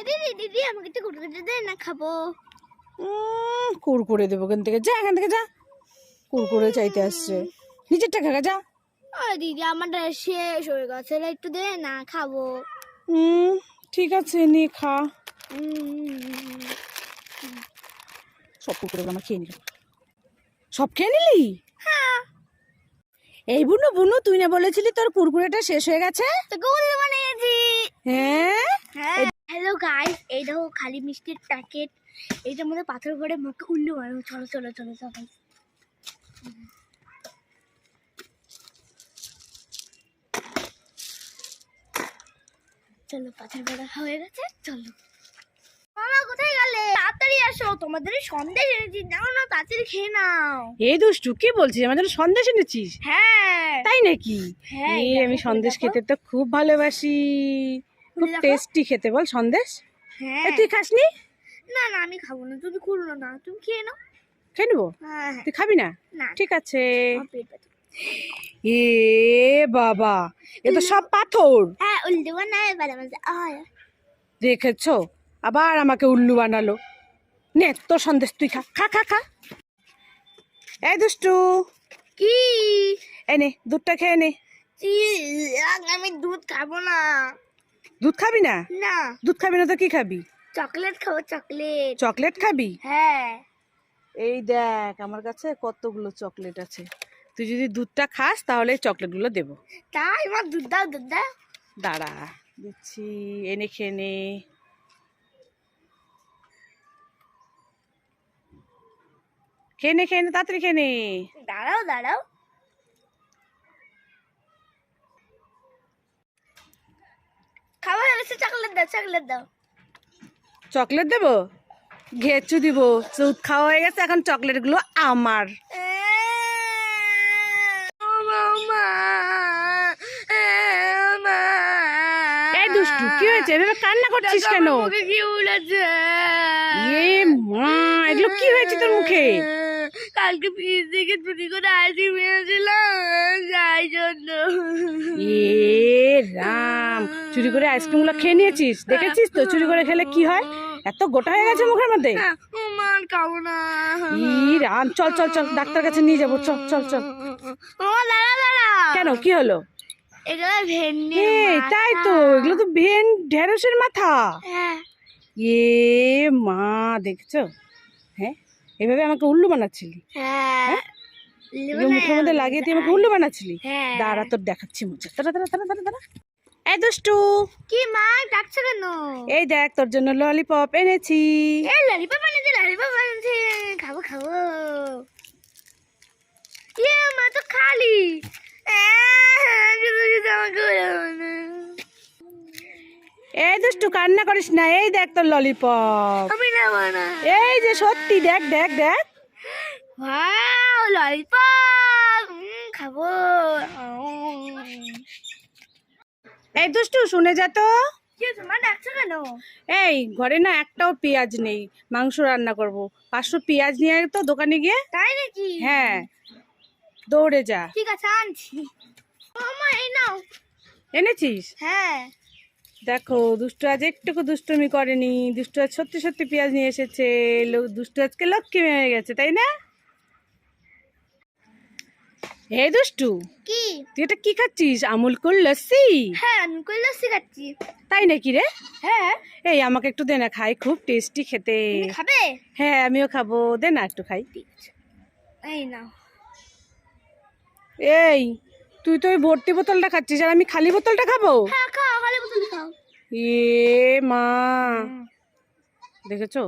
দিদি দিদি আমাকে একটু কুরকুরে দে না, খাবো। কুরকুরে দেবো এখান থেকে, যা এখান থেকে যা। কুরকুরে চাইতে আসছে, নিজের টাকা যা। দিদি আমারটা শেষ হয়ে গেছে, একটু দে না, খাবো। ঠিক আছে, নে খা। সব কুরকুরে আমার খেয়ে নিল। সব খেয়ে নিলি? হ্যাঁ। এই বুনু বুনু, তুই না বলেছিলি তোর কুরকুরেটা শেষ হয়ে গেছে? তোকে উল্লু বানিয়েছি। হ্যাঁ। হ্যালো গাইস, এই দেখো খালি মিষ্টির প্যাকেট, এইটার মধ্যে পাথর করে মুখে উল্লু বানাবো। চলো চলো চলো সবাই। চলো, পাথর করা হয়ে গেছে, চলো। মামা কোথায় গেলে? তাড়াতাড়ি আসো, তোমাদের সন্দেশ এনেছি, নাও না তাড়াতাড়ি খেয়ে নাও। এই দুষ্টু, কি বলছিস? আমাদের সন্দেশ এনেছিস? হ্যাঁ। তাই নাকি? হ্যাঁ, আমি সন্দেশ খেতে তো খুব ভালোবাসি, খুব টেস্টি খেতে। বল সন্দেশ। হ্যাঁ। তুই খাসনি? না না, আমি খাবো না, তুমি খুলো না, তুমি খেয়ে নাও। খেয়ে নেবো? হ্যাঁ। তুই খাবি না? না, ঠিক আছে। আমার পেট ব্যথা। এ বাবা, এ তো সব পাথর। হ্যাঁ, উল্টে বানায় বাদামাজা আয়। দেখেছো, আবার আমাকে উল্লু বানালো। নে তোর সন্দেশ, তুই খা খা খা খা। এই দুষ্টু, কি? এই নে দুধটা খেয়ে নে। আমি দুধ খাবো না। দুধ খাবি না? না, দুধ খাবি না তো কি খাবি? চকলেট খাবো, চকলেট। চকলেট খাবি? হ্যাঁ। এই দেখ, আমার কাছে কতগুলো চকলেট আছে। তুই যদি দুধটা খাস তাহলে এই চকলেটগুলো দেবো। তাই আমার দুধ দাও, দুধ দাও। দাঁড়া দিচ্ছি, এনে খেয়ে নে। খেয়ে নে খেয়ে নে, তাড়াতাড়ি খেয়ে নে। দাঁড়াও দাঁড়াও। খাবো, এসে চকলেট দাও, চকলেট দাও। চকলেট দেবো? ঘেচু দিব। দুধ খাওয়া হয়ে গেছে, এখন চকলেট গুলো আমার। এই দুষ্টু, কি হয়েছে? এভাবে কান্না করছিস কেন? এ মা, এগুলো কি হয়েছে তোর মুখে? কালকে ফ্রিজ থেকে চুরি করে আইসক্রিম এনেছিলাম, যাই জন্য। এ রাম, চুরি করে আইসক্রিম গুলো খেয়ে নিয়েছিস? দেখেছিস তো চুরি করে খেলে কি হয়? এত গোটা হয়ে গেছে মুখের মধ্যে। মার খাবো না। ই রাম, চল চল চল, ডাক্তার কাছে নিয়ে যাবো, চল চল চল। দাঁড়া দাঁড়া। কেন, কি হলো? এগুলো ভেন্ডি। তাই তো, এগুলো তো ঢেঁড়সের মাথা। হ্যাঁ। এ মা, দেখছো? হ্যাঁ, এভাবে আমাকে উল্লু বানাচ্ছিলি? হ্যাঁ। এগুলো মুখের মধ্যে লাগিয়ে তুই আমাকে উল্লু বানাচ্ছিলি? হ্যাঁ। দাঁড়া, তোর দেখাচ্ছি মজা। দাঁড়া দাঁড়া দাঁড়া দাঁড়া দাঁড়া। এই দুষ্টু, কি মা ডাকছো কেন? এই দেখ তোর জন্য ললিপপ এনেছি। এই ললিপপ বানিয়েছে, ললিপপ বানিয়েছে, খাবো খাবো। ইয়ে মা তো খালি। এই দুষ্টু, কান্না করিস না, এই দেখ তোর ললিপপ। আমি নেবো না। এই যে সত্যি, দেখ দেখ দেখ। ওয়াও, ললিপপ খাবো। এই দুষ্টু, শুনে যা তো। কি হয়েছে মা, ডাকছো কেন? এই ঘরে না একটাও পেঁয়াজ নেই, মাংস রান্না করব। 500 পেঁয়াজ নিয়ে আয় তো দোকানে গিয়ে। তাই নাকি? হ্যাঁ, দৌড়ে যা। ঠিক আছে, আনছি। মামা এই নাও। এনেছিস? হ্যাঁ। দেখো, দুষ্টু আজ একটুকু দুষ্টুমি করেনি। দুষ্টু আজ সত্যি সত্যি পেঁয়াজ নিয়ে এসেছে। দুষ্টু আজকে লক্ষ্মী হয়ে গেছে, তাই না? হে দুষ্টু, কি? তুই এটা কি খাচ্ছিস? আমুল কুল লস্যি? হ্যাঁ, আমি কই লস্যি খাচ্ছি। তাই নাকি রে? হ্যাঁ। এই আমাকে একটু দে না, খাই, খুব টেস্টি খেতে। তুমি খাবে? হ্যাঁ, আমিও খাবো, দে না একটু খাই। এই নাও। এই, তুই তো ওই ভর্তি বোতলটা খাচ্ছিস, আর আমি খালি বোতলটা খাবো? হ্যাঁ খাও, খালি বোতল খাও। এ মা, দেখেছো?